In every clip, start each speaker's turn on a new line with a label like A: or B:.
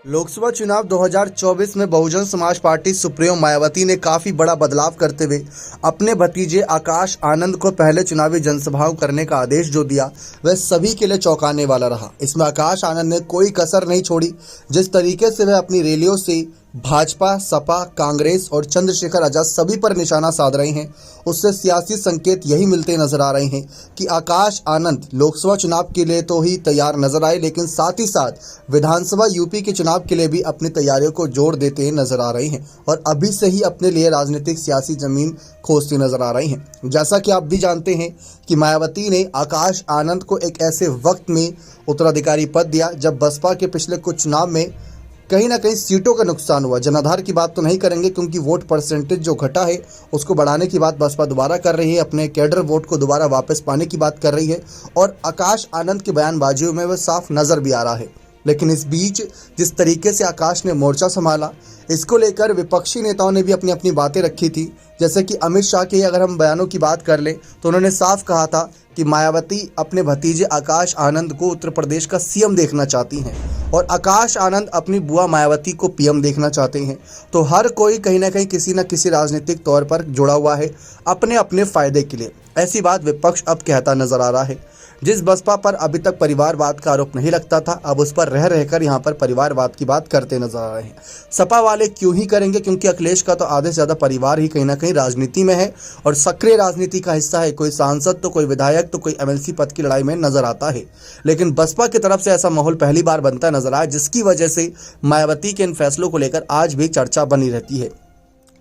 A: लोकसभा चुनाव 2024 में Bahujan Samaj party supremo Mayawati ने काफी बड़ा बदलाव करते हुए अपने भतीजे आकाश आनंद को पहले चुनावी जनसभाओं करने का आदेश जो दिया वह सभी के लिए चौंकाने वाला रहा। इसमें आकाश आनंद ने कोई कसर नहीं छोड़ी। जिस तरीके से वह अपनी रैलियों से भाजपा, सपा, कांग्रेस और चंद्रशेखर आजाद सभी पर निशाना साध रहे हैं, उससे सियासी संकेत यही मिलते नजर आ रहे हैं कि आकाश आनंद लोकसभा चुनाव के लिए तो ही तैयार नजर आए, लेकिन साथ ही साथ विधानसभा यूपी के चुनाव के लिए भी अपनी तैयारियों को जोर देते नजर आ रहे हैं और अभी से ही अपने लिए राजनीतिक सियासी जमीन खोजती नजर आ रही हैं। जैसा कि आप भी जानते हैं कि मायावती ने आकाश आनंद को एक ऐसे वक्त में उत्तराधिकारी पद दिया जब बसपा के पिछले कुछ चुनाव में कहीं ना कहीं सीटों का नुकसान हुआ। जनाधार की बात तो नहीं करेंगे क्योंकि वोट परसेंटेज जो घटा है उसको बढ़ाने की बात बसपा दोबारा कर रही है, अपने कैडर वोट को दोबारा वापस पाने की बात कर रही है और आकाश आनंद की बयानबाजियों में वह साफ नज़र भी आ रहा है। लेकिन इस बीच जिस तरीके से आकाश ने मोर्चा संभाला, इसको लेकर विपक्षी नेताओं ने भी अपनी अपनी बातें रखी थी। जैसे कि अमित शाह के अगर हम बयानों की बात कर लें तो उन्होंने साफ कहा था कि मायावती अपने भतीजे आकाश आनंद को उत्तर प्रदेश का सीएम देखना चाहती हैं और आकाश आनंद अपनी बुआ मायावती को पीएम देखना चाहते हैं। तो हर कोई कहीं ना कहीं किसी न किसी राजनीतिक तौर पर जुड़ा हुआ है अपने अपने फायदे के लिए। ऐसी बात विपक्ष अब कहता नजर आ रहा है। जिस बसपा पर अभी तक परिवारवाद का आरोप नहीं लगता था, अब उस पर रह रहकर यहाँ पर परिवारवाद की बात करते नजर आ रहे हैं। सपा वाले क्यों ही करेंगे, क्योंकि अखिलेश का तो आधे से ज़्यादा परिवार ही कहीं ना कहीं राजनीति में है और सक्रिय राजनीति का हिस्सा है। कोई सांसद तो कोई विधायक तो कोई एमएलसी पद की लड़ाई में नजर आता है। लेकिन बसपा की तरफ से ऐसा माहौल पहली बार बनता नजर आया, जिसकी वजह से मायावती के इन फैसलों को लेकर आज भी चर्चा बनी रहती है।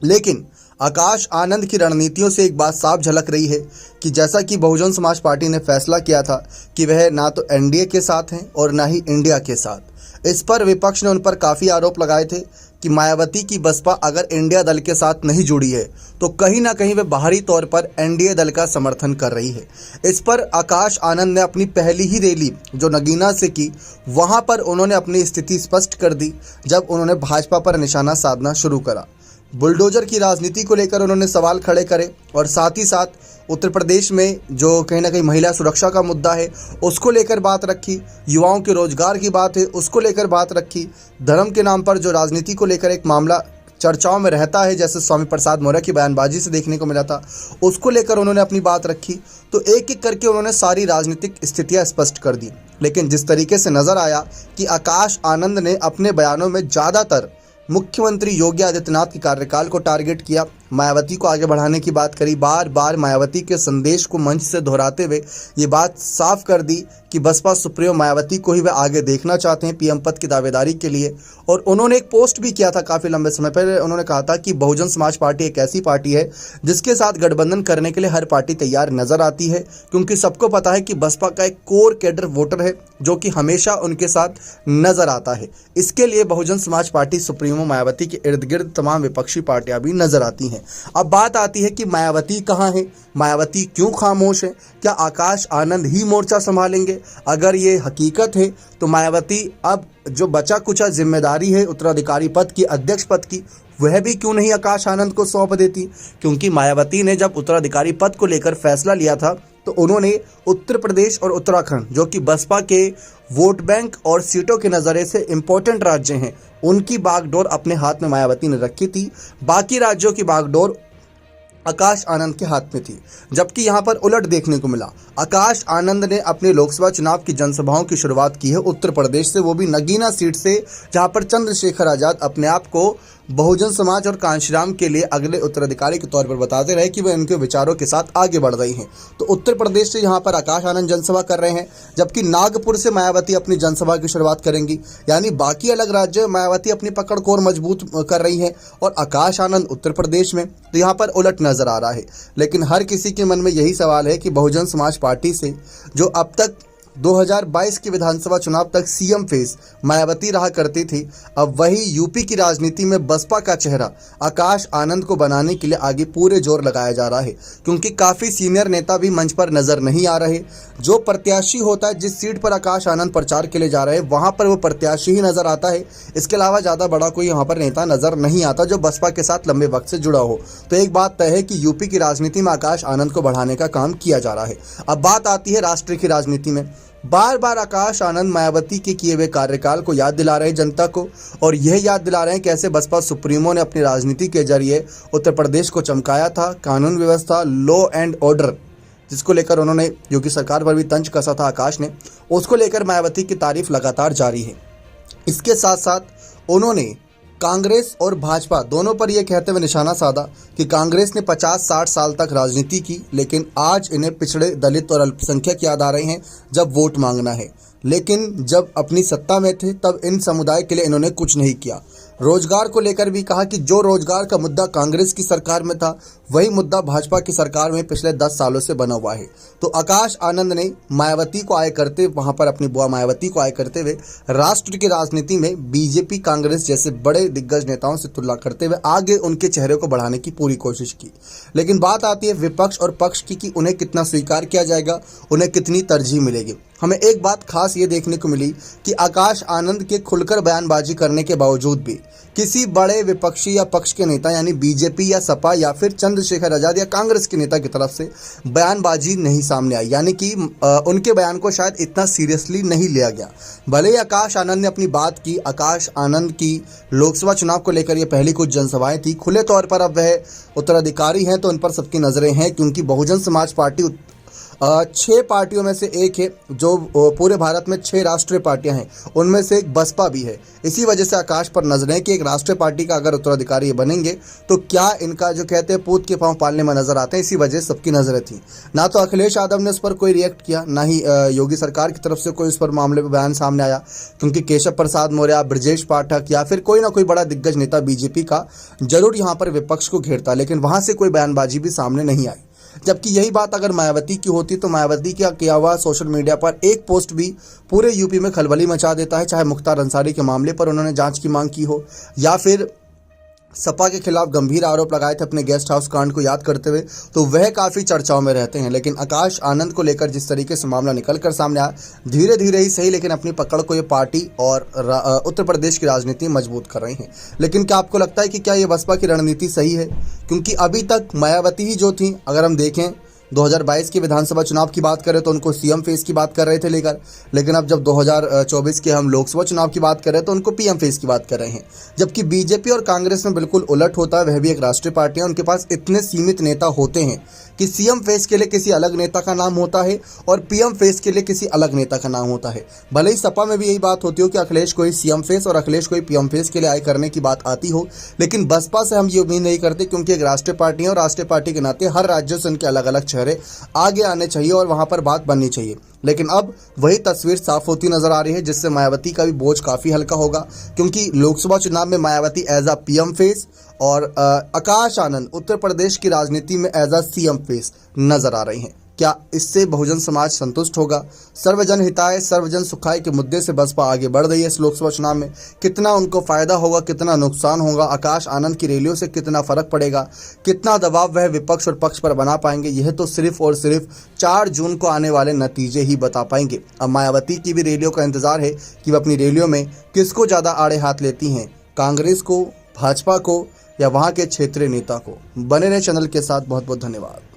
A: लेकिन आकाश आनंद की रणनीतियों से एक बात साफ झलक रही है कि जैसा कि बहुजन समाज पार्टी ने फैसला किया था कि वह ना तो एनडीए के साथ हैं और ना ही इंडिया के साथ। इस पर विपक्ष ने उन पर काफ़ी आरोप लगाए थे कि मायावती की बसपा अगर इंडिया दल के साथ नहीं जुड़ी है तो कहीं ना कहीं वह बाहरी तौर पर एनडीए दल का समर्थन कर रही है। इस पर आकाश आनंद ने अपनी पहली ही रैली जो नगीना से की, वहाँ पर उन्होंने अपनी स्थिति स्पष्ट कर दी जब उन्होंने भाजपा पर निशाना साधना शुरू करा। बुलडोजर की राजनीति को लेकर उन्होंने सवाल खड़े करे और साथ ही साथ उत्तर प्रदेश में जो कहीं ना कहीं महिला सुरक्षा का मुद्दा है उसको लेकर बात रखी, युवाओं के रोजगार की बात है उसको लेकर बात रखी, धर्म के नाम पर जो राजनीति को लेकर एक मामला चर्चाओं में रहता है जैसे स्वामी प्रसाद मौर्य की बयानबाजी से देखने को मिला था, उसको लेकर उन्होंने अपनी बात रखी। तो एक एक करके उन्होंने सारी राजनीतिक स्थितियां स्पष्ट कर दी। लेकिन जिस तरीके से नज़र आया कि आकाश आनंद ने अपने बयानों में ज़्यादातर मुख्यमंत्री योगी आदित्यनाथ के कार्यकाल को टारगेट किया, मायावती को आगे बढ़ाने की बात करी, बार बार मायावती के संदेश को मंच से दोहराते हुए ये बात साफ कर दी कि बसपा सुप्रीमो मायावती को ही वे आगे देखना चाहते हैं पीएम पद की दावेदारी के लिए। और उन्होंने एक पोस्ट भी किया था काफ़ी लंबे समय पहले, उन्होंने कहा था कि बहुजन समाज पार्टी एक ऐसी पार्टी है जिसके साथ गठबंधन करने के लिए हर पार्टी तैयार नजर आती है, क्योंकि सबको पता है कि बसपा का एक कोर कैडर वोटर है जो कि हमेशा उनके साथ नजर आता है। इसके लिए बहुजन समाज पार्टी सुप्रीमो मायावती के इर्द गिर्द तमाम विपक्षी पार्टियां भी नजर आती हैं। अब बात आती है कि मायावती कहाँ है, मायावती क्यों खामोश है, क्या आकाश आनंद ही मोर्चा संभालेंगे? अगर ये हकीकत है तो मायावती अब जो बचा कुचा जिम्मेदारी है उत्तराधिकारी पद की, अध्यक्ष पद की, वह भी क्यों नहीं आकाश आनंद को सौंप देती? क्योंकि मायावती ने जब उत्तराधिकारी पद को लेकर फैसला लिया था तो उन्होंने उत्तर प्रदेश और उत्तराखंड जो कि बसपा के वोट बैंक और सीटों के नज़रिए से इम्पोर्टेंट राज्य हैं, उनकी बागडोर अपने हाथ में मायावती ने रखी थी। बाकी राज्यों की बागडोर आकाश आनंद के हाथ में थी। जबकि यहाँ पर उलट देखने को मिला। आकाश आनंद ने अपने लोकसभा चुनाव की जनसभाओं की शुरुआत की है उत्तर प्रदेश से, वो भी नगीना सीट से, जहाँ पर चंद्रशेखर आजाद अपने आप को बहुजन समाज और कांशीराम के लिए अगले उत्तराधिकारी के तौर पर बताते रहे कि वे उनके विचारों के साथ आगे बढ़ रही हैं। तो उत्तर प्रदेश से यहाँ पर आकाश आनंद जनसभा कर रहे हैं, जबकि नागपुर से मायावती अपनी जनसभा की शुरुआत करेंगी। यानी बाकी अलग राज्य मायावती अपनी पकड़ को और मजबूत कर रही हैं और आकाश आनंद उत्तर प्रदेश में, तो यहाँ पर उलट नजर आ रहा है। लेकिन हर किसी के मन में यही सवाल है कि बहुजन समाज पार्टी से जो अब तक 2022 के विधानसभा चुनाव तक सीएम फेस मायावती रहा करती थी, अब वही यूपी की राजनीति में बसपा का चेहरा आकाश आनंद को बनाने के लिए आगे पूरे जोर लगाया जा रहा है, क्योंकि काफ़ी सीनियर नेता भी मंच पर नज़र नहीं आ रहे। जो प्रत्याशी होता है, जिस सीट पर आकाश आनंद प्रचार के लिए जा रहे हैं, वहाँ पर वो प्रत्याशी ही नज़र आता है। इसके अलावा ज़्यादा बड़ा कोई यहाँ पर नेता नज़र नहीं आता जो बसपा के साथ लंबे वक्त से जुड़ा हो। तो एक बात तय है कि यूपी की राजनीति में आकाश आनंद को बढ़ाने का काम किया जा रहा है। अब बात आती है राष्ट्र की राजनीति में। बार बार आकाश आनंद मायावती के किए हुए कार्यकाल को याद दिला रहे हैं जनता को, और यह याद दिला रहे हैं कैसे बसपा सुप्रीमो ने अपनी राजनीति के जरिए उत्तर प्रदेश को चमकाया था। कानून व्यवस्था, लॉ एंड ऑर्डर, जिसको लेकर उन्होंने योगी सरकार पर भी तंज कसा था आकाश ने, उसको लेकर मायावती की तारीफ लगातार जारी है। इसके साथ साथ उन्होंने कांग्रेस और भाजपा दोनों पर यह कहते हुए निशाना साधा कि कांग्रेस ने 50-60 साल तक राजनीति की, लेकिन आज इन्हें पिछड़े, दलित और अल्पसंख्यक याद आ रहे हैं जब वोट मांगना है। लेकिन जब अपनी सत्ता में थे तब इन समुदाय के लिए इन्होंने कुछ नहीं किया। रोजगार को लेकर भी कहा कि जो रोजगार का मुद्दा कांग्रेस की सरकार में था, वही मुद्दा भाजपा की सरकार में पिछले 10 सालों से बना हुआ है। तो आकाश आनंद ने मायावती को आए करते, वहां पर अपनी बुआ मायावती को आए करते हुए राष्ट्र की राजनीति में बीजेपी, कांग्रेस जैसे बड़े दिग्गज नेताओं से तुलना करते हुए आगे उनके चेहरे को बढ़ाने की पूरी कोशिश की। लेकिन बात आती है विपक्ष और पक्ष की कि उन्हें कितना स्वीकार किया जाएगा, उन्हें कितनी तरजीह मिलेगी। हमें एक बात खास ये देखने को मिली कि आकाश आनंद के खुलकर बयानबाजी करने के बावजूद भी किसी बड़े विपक्षी या पक्ष के नेता यानी बीजेपी या सपा या फिर चंद्रशेखर आजाद या कांग्रेस के नेता की तरफ से बयानबाजी नहीं सामने आई, यानी कि उनके बयान को शायद इतना सीरियसली नहीं लिया गया। भले ही आकाश आनंद ने अपनी बात की, आकाश आनंद की लोकसभा चुनाव को लेकर ये पहली कुछ जनसभाएं थी। खुले तौर पर अब वह उत्तराधिकारी हैं तो उन पर सबकी नजरें हैं, क्योंकि बहुजन समाज पार्टी 6 पार्टियों में से एक है, जो पूरे भारत में 6 राष्ट्रीय पार्टियां हैं, उनमें से एक बसपा भी है। इसी वजह से आकाश पर नजरें कि एक राष्ट्रीय पार्टी का अगर उत्तराधिकारी बनेंगे तो क्या इनका जो कहते हैं पूत के पांव पालने में नजर आते हैं। इसी वजह से सबकी नजरें थी। ना तो अखिलेश यादव ने इस पर कोई रिएक्ट किया, ना ही योगी सरकार की तरफ से कोई इस पर मामले पर बयान सामने आया, क्योंकि केशव प्रसाद मौर्य, ब्रजेश पाठक या फिर कोई ना कोई बड़ा दिग्गज नेता बीजेपी का जरूर यहाँ पर विपक्ष को घेरता, लेकिन वहां से कोई बयानबाजी भी सामने नहीं आई। जबकि यही बात अगर मायावती की होती तो मायावती का किया हुआ सोशल मीडिया पर एक पोस्ट भी पूरे यूपी में खलबली मचा देता है, चाहे मुख्तार अंसारी के मामले पर उन्होंने जांच की मांग की हो या फिर सपा के खिलाफ गंभीर आरोप लगाए थे अपने गेस्ट हाउस कांड को याद करते हुए, तो वह काफ़ी चर्चाओं में रहते हैं। लेकिन आकाश आनंद को लेकर जिस तरीके से मामला निकल कर सामने आया, धीरे धीरे ही सही, लेकिन अपनी पकड़ को ये पार्टी और उत्तर प्रदेश की राजनीति मजबूत कर रही है। लेकिन क्या आपको लगता है कि क्या ये बसपा की रणनीति सही है? क्योंकि अभी तक मायावती ही जो थी, अगर हम देखें 2022 के विधानसभा चुनाव की बात करें तो उनको सीएम फेस की बात कर रहे थे लेकिन अब जब 2024 के हम लोकसभा चुनाव की बात कर रहे हैं तो उनको पीएम फेस की बात कर रहे हैं। जबकि बीजेपी और कांग्रेस में बिल्कुल उलट होता है। वह भी एक राष्ट्रीय पार्टी है, उनके पास इतने सीमित नेता होते हैं कि सीएम फेस के लिए किसी अलग नेता का नाम होता है और पीएम फेस के लिए किसी अलग नेता का नाम होता है। भले ही सपा में भी यही बात होती हो कि अखिलेश को ही सीएम फेस और अखिलेश को ही पीएम फेस के लिए आय करने की बात आती हो, लेकिन बसपा से हम ये उम्मीद नहीं करते, क्योंकि एक राष्ट्रीय पार्टी है और राष्ट्रीय पार्टी के नाते हर राज्यों से उनके अलग अलग चेहरे आगे आने चाहिए और वहां पर बात बननी चाहिए। लेकिन अब वही तस्वीर साफ होती नजर आ रही है, जिससे मायावती का भी बोझ काफी हल्का होगा, क्योंकि लोकसभा चुनाव में Mayawati as a PM face और आकाश आनंद उत्तर प्रदेश की राजनीति में एज अ सीएम फेस नजर आ रही हैं। क्या इससे बहुजन समाज संतुष्ट होगा? सर्वजन हिताय सर्वजन सुखाय के मुद्दे से बसपा आगे बढ़ रही है इस लोकसभा चुनाव में। कितना उनको फायदा होगा, कितना नुकसान होगा, आकाश आनंद की रैलियों से कितना फर्क पड़ेगा, कितना दबाव वह विपक्ष और पक्ष पर बना पाएंगे, यह तो सिर्फ और सिर्फ 4 जून को आने वाले नतीजे ही बता पाएंगे। अब मायावती की भी रैलियों का इंतजार है कि वह अपनी रैलियों में किसको ज़्यादा आड़े हाथ लेती हैं, कांग्रेस को, भाजपा को या वहाँ के क्षेत्रीय नेता को। बने रहे चैनल के साथ। बहुत बहुत धन्यवाद।